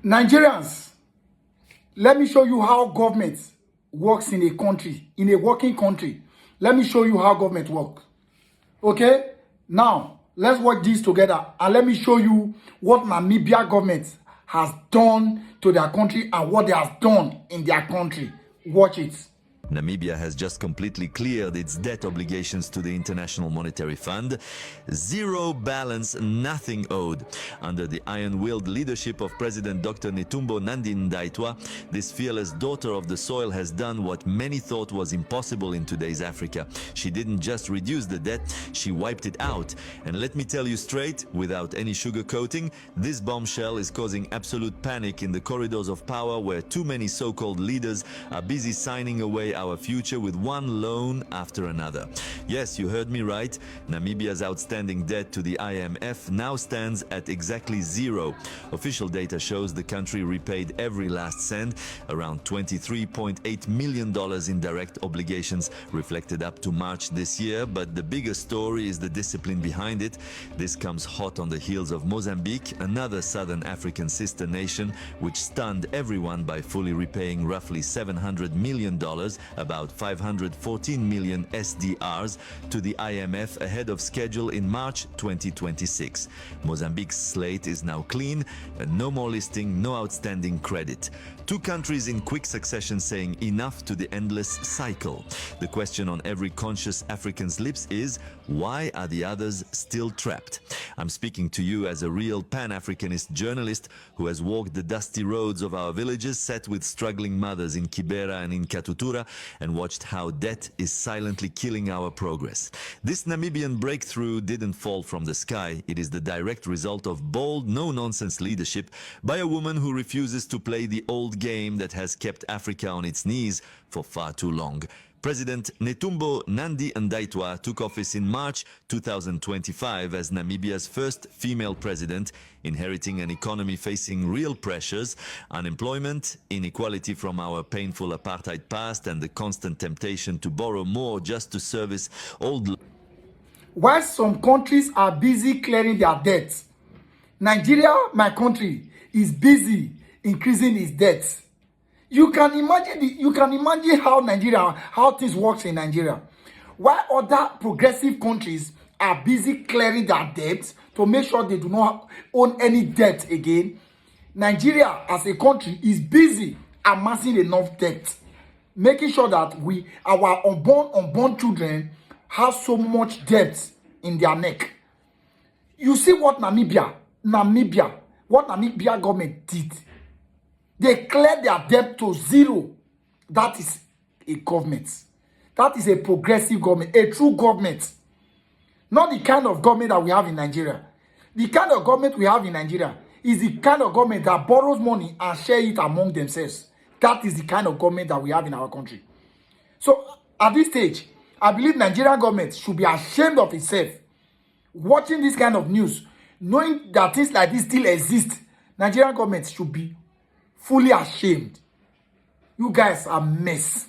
Nigerians, let me show you how government works in a country, in a working country. Let me show you how government works. Okay? Now, let's watch this together and let me show you what Namibia government has done to their country and what they have done in their country. Watch it. Namibia has just completely cleared its debt obligations to the International Monetary Fund. Zero balance, nothing owed. Under the iron-willed leadership of President Dr. Netumbo Nandi-Ndaitwah, this fearless daughter of the soil has done what many thought was impossible in today's Africa. She didn't just reduce the debt, she wiped it out. And let me tell you straight, without any sugarcoating, this bombshell is causing absolute panic in the corridors of power where too many so-called leaders are busy signing away our future with one loan after another. Yes, you heard me right. Namibia's outstanding debt to the IMF now stands at exactly zero. Official data shows the country repaid every last cent, around $23.8 million in direct obligations reflected up to March this year. But the bigger story is the discipline behind it. This comes hot on the heels of Mozambique, another southern African sister nation, which stunned everyone by fully repaying roughly $700 million, about 514 million SDRs, to the IMF ahead of schedule in March 2026. Mozambique's slate is now clean, and no more listing, no outstanding credit. Two countries in quick succession saying enough to the endless cycle. The question on every conscious African's lips is, why are the others still trapped? I'm speaking to you as a real Pan-Africanist journalist who has walked the dusty roads of our villages, sat with struggling mothers in Kibera and in Katutura, and watched how debt is silently killing our progress. This Namibian breakthrough didn't fall from the sky. It is the direct result of bold, no-nonsense leadership by a woman who refuses to play the old game that has kept Africa on its knees for far too long. President Netumbo Nandi-Ndaitwah took office in March 2025 as Namibia's first female president, inheriting an economy facing real pressures: unemployment, inequality from our painful apartheid past, and the constant temptation to borrow more just to service old. While some countries are busy clearing their debts, Nigeria, my country, is busy increasing its debts. You can imagine how things works in Nigeria. While other progressive countries are busy clearing their debts to make sure they do not own any debt again, Nigeria as a country is busy amassing enough debt, making sure that our unborn children have so much debt in their neck. You see what Namibia government did. They cleared their debt to zero. That is a government. That is a progressive government, a true government. Not the kind of government that we have in Nigeria. The kind of government we have in Nigeria is the kind of government that borrows money and share it among themselves. That is the kind of government that we have in our country. So at this stage, I believe Nigerian government should be ashamed of itself. Watching this kind of news, knowing that things like this still exist, Nigerian government should be fully ashamed. You guys are mess.